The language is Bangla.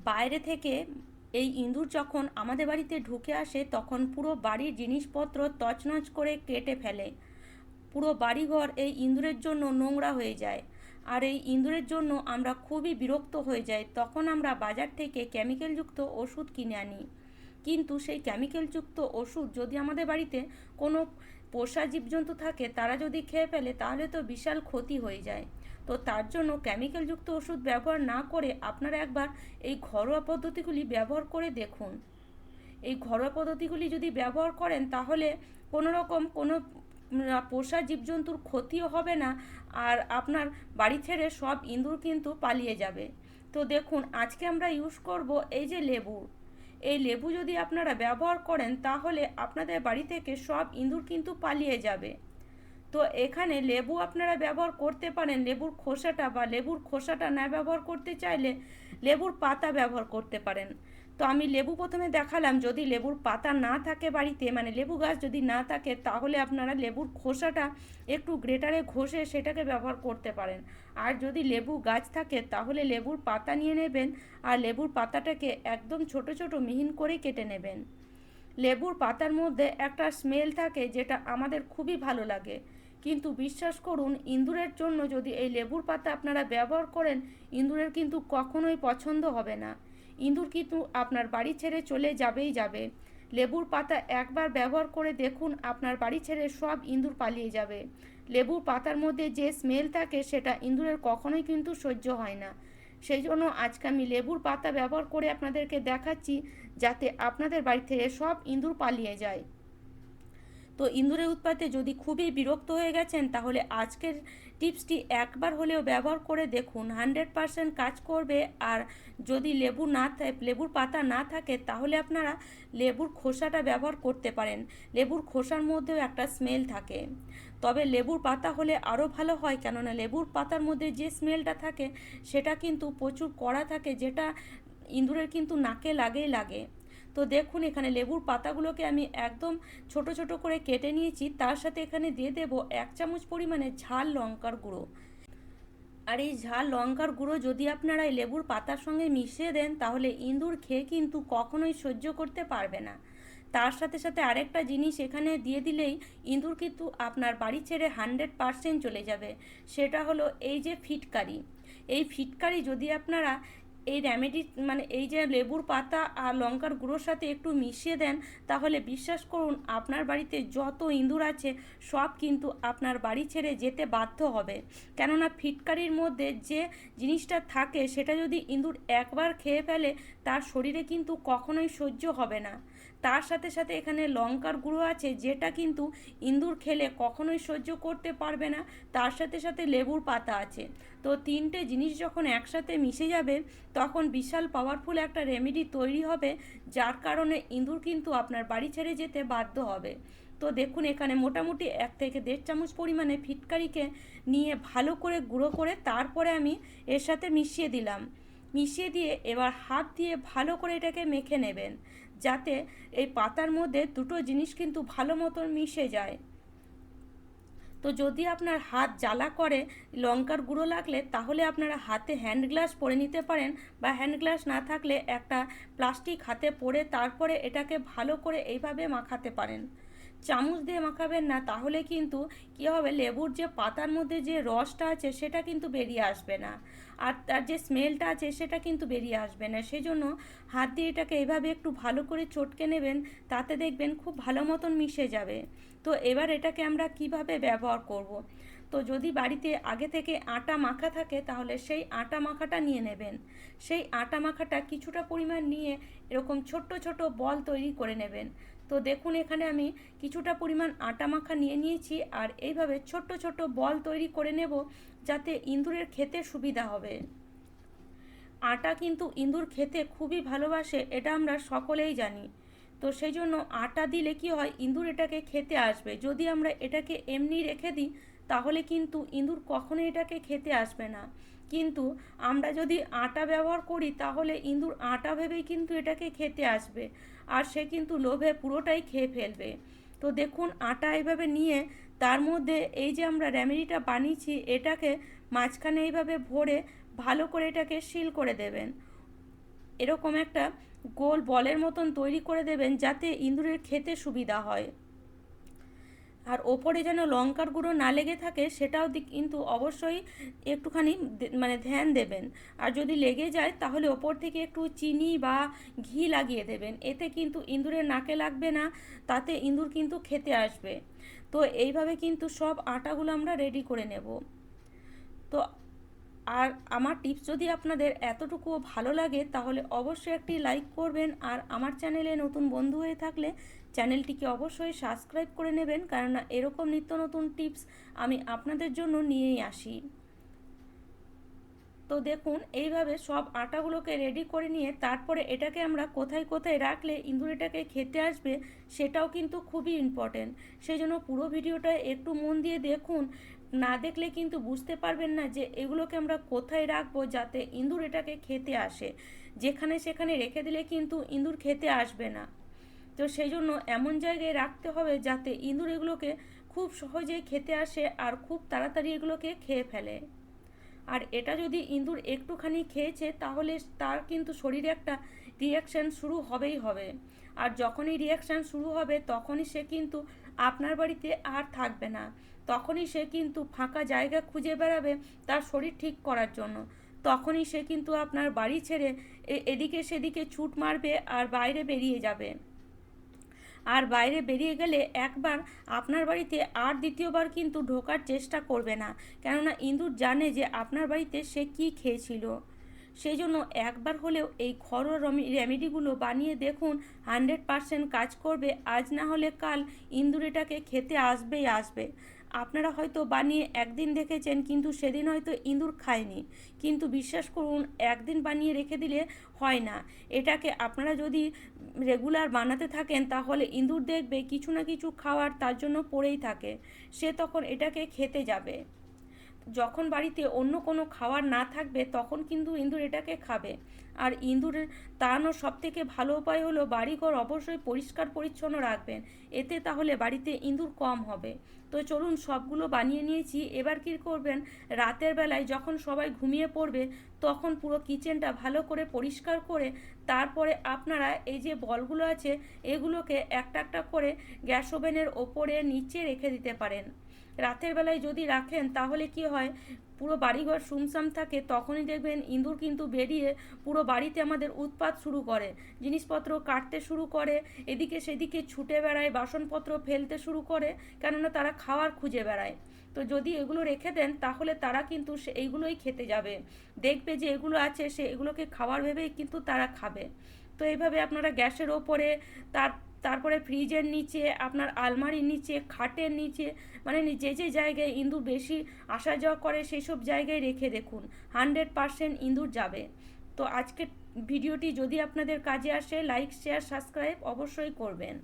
বাইরে থেকে এই ইঁদুর যখন আমাদের বাড়িতে ঢুকে আসে তখন পুরো বাড়ির জিনিসপত্র তছনছ করে কেটে ফেলে। পুরো বাড়িঘর এই ইঁদুরের জন্য নোংরা হয়ে যায়। আর এই ইঁদুরের জন্য আমরা খুবই বিরক্ত হয়ে যাই। তখন আমরা বাজার থেকে কেমিক্যালযুক্ত ওষুধ কিনে আনি। কিন্তু সেই কেমিক্যালযুক্ত ওষুধ যদি আমাদের বাড়িতে কোনো পোষা জীবজন্তু থাকে, তারা যদি খেয়ে ফেলে তাহলে তো বিশাল ক্ষতি হয়ে যায়। তো তার জন্য কেমিক্যালযুক্ত ওষুধ ব্যবহার না করে আপনারা একবার এই ঘরোয়া পদ্ধতিগুলি ব্যবহার করে দেখুন। এই ঘরোয়া পদ্ধতিগুলি যদি ব্যবহার করেন তাহলে কোনো রকম কোনো পোষা জীবজন্তুর ক্ষতিও হবে না। আর আপনার বাড়ি ছেড়ে সব ইঁদুর কিন্তু পালিয়ে যাবে। তো দেখুন, আজকে আমরা ইউজ করব এই যে লেবু। এই লেবু যদি আপনারা ব্যবহার করেন তাহলে আপনাদের বাড়ি থেকে সব ইঁদুর কিন্তু পালিয়ে যাবে। তো এখানে লেবু আপনারা ব্যবহার করতে পারেন লেবুর খোসাটা, বা লেবুর খোসাটা না ব্যবহার করতে চাইলে লেবুর পাতা ব্যবহার করতে পারেন। তো আমি লেবু প্রথমে দেখালাম। যদি লেবুর পাতা না থাকে বাড়িতে, মানে লেবু গাছ যদি না থাকে, তাহলে আপনারা লেবুর খোসাটা একটু গ্রেটারে ঘষে সেটাকে ব্যবহার করতে পারেন। আর যদি লেবু গাছ থাকে তাহলে লেবুর পাতা নিয়ে নেবেন, আর লেবুর পাতাটাকে একদম ছোট ছোট মিহিন করে কেটে নেবেন। লেবুর পাতার মধ্যে একটা স্মেল থাকে যেটা আমাদের খুবই ভালো লাগে। কিন্তু বিশ্বাস করুন, ইঁদুরের জন্য যদি এই লেবুর পাতা আপনারা ব্যবহার করেন, ইঁদুরের কিন্তু কখনোই পছন্দ হবে না। ইঁদুর কিন্তু আপনার বাড়ি ছেড়ে চলে যাবেই যাবে। লেবুর পাতা একবার ব্যবহার করে দেখুন, আপনার বাড়ি ছেড়ে সব ইঁদুর পালিয়ে যাবে। লেবুর পাতার মধ্যে যে স্মেল থাকে সেটা ইঁদুরের কখনোই কিন্তু সহ্য হয় না। সেই জন্য আজকে আমি লেবুর পাতা ব্যবহার করে আপনাদেরকে দেখাচ্ছি, যাতে আপনাদের বাড়ি থেকে সব ইঁদুর পালিয়ে যায়। তো ইঁদুরের উৎপাতে যদি খুবই বিরক্ত হয়ে গেছেন, তাহলে আজকের টিপসটি একবার হলেও ব্যবহার করে দেখুন, 100% কাজ করবে। আর যদি লেবুর পাতা না থাকে তাহলে আপনারা লেবুর খোসাটা ব্যবহার করতে পারেন। লেবুর খোসার মধ্যেও একটা স্মেল থাকে, তবে লেবুর পাতা হলে আরও ভালো হয়, কেননা লেবুর পাতার মধ্যে যে স্মেলটা থাকে সেটা কিন্তু প্রচুর কড়া থাকে, যেটা ইঁদুরের কিন্তু নাকে লাগেই লাগে। তো দেখুন, এখানে লেবুর পাতাগুলোকে আমি একদম ছোট ছোট করে কেটে নিয়েছি। তার সাথে এখানে দিয়ে দেব 1 চামচ পরিমাণে ঝাল লঙ্কার গুঁড়ো। আর এই ঝাল লঙ্কার গুঁড়ো যদি আপনারা এই লেবুর পাতার সঙ্গে মিশিয়ে দেন, তাহলে ইঁদুর খেয়ে কিন্তু কখনোই সহ্য করতে পারবে না। তার সাথে সাথে আরেকটা জিনিস এখানে দিয়ে দিলেই ইঁদুর কিন্তু আপনার বাড়ি ছেড়ে 100% চলে যাবে। সেটা হলো এই যে ফিটকারি। এই ফিটকারি যদি আপনারা এই রেমেডি, মানে এই যে লেবুর পাতা আর লঙ্কার গুঁড়োর সাথে একটু মিশিয়ে দেন, তাহলে বিশ্বাস করুন, আপনার বাড়িতে যত ইঁদুর আছে সব কিন্তু আপনার বাড়ি ছেড়ে যেতে বাধ্য হবে। কেননা ফিটকারির মধ্যে যে জিনিসটা থাকে সেটা যদি ইঁদুর একবার খেয়ে ফেলে, তার শরীরে কিন্তু কখনোই সহ্য হবে না। তার সাথে সাথে এখানে লঙ্কার গুঁড়ো আছে, যেটা কিন্তু ইঁদুর খেলে কখনোই সহ্য করতে পারবে না। তার সাথে সাথে লেবুর পাতা আছে। তো তিনটে জিনিস যখন একসাথে মিশে যাবে, তখন বিশাল পাওয়ারফুল একটা রেমেডি তৈরি হবে, যার কারণে ইঁদুর কিন্তু আপনার বাড়ি ছেড়ে যেতে বাধ্য হবে। তো দেখুন, এখানে মোটামুটি 1 থেকে 1.5 চামচ পরিমাণে ফিটকারিকে নিয়ে ভালো করে গুঁড়ো করে তারপরে আমি এর সাথে মিশিয়ে দিলাম। মিশিয়ে দিয়ে এবার হাত দিয়ে ভালো করে এটাকে মেখে নেবেন, যাতে এই পাতার মধ্যে দুটো জিনিস কিন্তু ভালো মতন মিশে যায়। তো যদি আপনার হাত জ্বালা করে লঙ্কার গুঁড়ো লাগলে, তাহলে আপনারা হাতে হ্যান্ড গ্লাভস পরে নিতে পারেন, বা হ্যান্ড গ্লাভস না থাকলে একটা প্লাস্টিক হাতে পরে তারপরে এটাকে ভালো করে এইভাবে মাখাতে পারেন। চামচ দিয়ে মাখাবেন না, তাহলে কিন্তু কী হবে, লেবুর যে পাতার মধ্যে যে রসটা আছে সেটা কিন্তু বেরিয়ে আসবে না, আর তার যে স্মেলটা আছে সেটা কিন্তু বেরিয়ে আসবে না। সেই জন্য হাত দিয়ে এটাকে এইভাবে একটু ভালো করে চটকে নেবেন, তাতে দেখবেন খুব ভালো মতন মিশে যাবে। তো এবার এটাকে আমরা কিভাবে ব্যবহার করব। তো যদি বাড়িতে আগে থেকে আটা মাখা থাকে, তাহলে সেই আটা মাখাটা নিয়ে নেবেন। সেই আটা মাখাটা কিছুটা পরিমাণ নিয়ে এরকম ছোট্ট ছোট বল তৈরি করে নেবেন। তো দেখুন, এখানে আমি কিছুটা পরিমাণ আটা মাখা নিয়ে নিয়েছি, আর এইভাবে ছোট্ট ছোট বল তৈরি করে নেব, যাতে ইঁদুরের খেতে সুবিধা হবে। আটা কিন্তু ইঁদুর খেতে খুবই ভালোবাসে, এটা আমরা সকলেই জানি। তো সেই জন্য আটা দিলে কি হয়, ইঁদুর এটাকে খেতে আসবে। যদি আমরা এটাকে এমনি রেখে দিই, তাহলে কিন্তু ইঁদুর কখনোই এটাকে খেতে আসবে না। কিন্তু আমরা যদি আটা ব্যবহার করি, তাহলে ইঁদুর আটা ভেবেই কিন্তু এটাকে খেতে আসবে, আর সে কিন্তু লোভে পুরোটাই খেয়ে ফেলবে। তো দেখুন, আটা এইভাবে নিয়ে তার মধ্যে এই যে আমরা রেমেডিটা বানিয়েছি, এটাকে মাঝখানে এইভাবে ভরে ভালো করে এটাকে সিল করে দেবেন। এরকম একটা গোল বলের মতন তৈরি করে দেবেন যাতে ইঁদুরের খেতে সুবিধা হয়। আর ওপরে যেন লঙ্কার গুঁড়ো না লেগে থাকে সেটাও কিন্তু অবশ্যই একটুখানি মানে ধ্যান দেবেন। আর যদি লেগে যায় তাহলে ওপর থেকে একটু চিনি বা ঘি লাগিয়ে দেবেন, এতে কিন্তু ইঁদুরের নাকে লাগবে না, তাতে ইঁদুর কিন্তু খেতে আসবে। তো এইভাবে কিন্তু সব আটাগুলো আমরা রেডি করে নেব। তো আর আমার টিপস যদি আপনাদের এতটুকুও ভালো লাগে তাহলে অবশ্যই একটি লাইক করবেন, আর আমার চ্যানেলে নতুন বন্ধু হয়ে থাকলে চ্যানেলটিকে অবশ্যই সাবস্ক্রাইব করে নেবেন, কেননা এরকম নিত্য নতুন টিপস আমি আপনাদের জন্য নিয়েই আসি। তো দেখুন এইভাবে সব আটাগুলোকে রেডি করে নিয়ে তারপরে এটাকে আমরা কোথায় কোথায় রাখলে ইঁদুর এটাকে খেতে আসবে সেটাও কিন্তু খুবই ইম্পর্টেন্ট। সেই জন্য পুরো ভিডিওটা একটু মন দিয়ে দেখুন, না দেখলে কিন্তু বুঝতে পারবেন না যে এগুলোকে আমরা কোথায় রাখবো যাতে ইঁদুর এটাকে খেতে আসে। যেখানে সেখানে রেখে দিলে কিন্তু ইঁদুর খেতে আসবে না। তো সেই জন্য এমন জায়গায় রাখতে হবে যাতে ইঁদুর এগুলোকে খুব সহজেই খেতে আসে আর খুব তাড়াতাড়ি এগুলোকে খেয়ে ফেলে। আর এটা যদি ইঁদুর একটুখানি খেয়েছে তাহলে তার কিন্তু শরীরে একটা রিয়াকশান শুরু হবেই হবে। আর যখনই রিয়াকশান শুরু হবে তখনই সে কিন্তু আপনার বাড়িতে আর থাকবে না, তখনই সে কিন্তু ফাঁকা জায়গা খুঁজে বেড়াবে তার শরীর ঠিক করার জন্য। তখনই সে কিন্তু আপনার বাড়ি ছেড়ে এদিকে সেদিকে ছুট মারবে আর বাইরে বেরিয়ে যাবে। আর বাইরে বেরিয়ে গেলে একবার আপনার বাড়িতে আর দ্বিতীয়বার কিন্তু ঢোকার চেষ্টা করবে না, কেননা ইঁদুর জানে যে আপনার বাড়িতে সে কী খেয়েছিল। সেই জন্য একবার হলেও এই ঘরোয়া রেমেডিগুলো বানিয়ে দেখুন, 100% কাজ করবে। আজ না হলে কাল ইঁদুর এটাকে খেতে আসবেই আসবে। আপনারা হয়তো বানিয়ে একদিন দেখেছেন কিন্তু সেদিন হয়তো ইঁদুর খায়নি, কিন্তু বিশ্বাস করুন একদিন বানিয়ে রেখে দিলে হয় না। এটাকে আপনারা যদি রেগুলার বানাতে থাকেন তাহলে ইঁদুর দেখবে কিছু না কিছু খাওয়ার তার জন্য পড়েই থাকে, সে তখন এটাকে খেতে যাবে। যখন বাড়িতে অন্য কোনো খাবার না থাকবে তখন কিন্তু ইঁদুর এটাকে খাবে। আর ইঁদুরের তাড়ানোর সবথেকে ভালো উপায় হলো বাড়িঘর অবশ্যই পরিষ্কার পরিচ্ছন্ন রাখবেন, এতে তাহলে বাড়িতে ইঁদুর কম হবে। তো চলুন সবগুলো বানিয়ে নিয়েছি, এবার কী করবেন, রাতের বেলায় যখন সবাই ঘুমিয়ে পড়বে তখন পুরো কিচেনটা ভালো করে পরিষ্কার করে তারপরে আপনারা এই যে বলগুলো আছে এগুলোকে একটা একটা করে গ্যাস ওভেনের ওপরে নিচে রেখে দিতে পারেন। রাতের বেলায় যদি রাখেন তাহলে কি হয়, পুরো বাড়িঘর সুমসাম থাকে, তখনই দেখবেন ইঁদুর কিন্তু বেরিয়ে পুরো বাড়িতে আমাদের উৎপাত শুরু করে, জিনিসপত্র কাটতে শুরু করে, এদিকে সেদিকে ছুটে বেড়ায়, বাসনপত্র ফেলতে শুরু করে, কেননা তারা খাওয়ার খুঁজে বেড়ায়। তো যদি এগুলো রেখে দেন তাহলে তারা কিন্তু এইগুলোই খেতে যাবে, দেখবে যে এগুলো আছে সে এগুলোকে খাওয়ার ভেবেই কিন্তু তারা খাবে। তো এইভাবে আপনারা গ্যাসের ওপরে, তারপরে ফ্রিজের নিচে, আপনার আলমারির নিচে, খাটের নিচে, মানে যে যে জায়গায় ইঁদুর বেশি আসা যাওয়া করে সেই সব জায়গায় রেখে দেখুন, 100% ইঁদুর যাবে। তো আজকের ভিডিওটি যদি আপনাদের কাজে আসে লাইক শেয়ার সাবস্ক্রাইব অবশ্যই করবেন।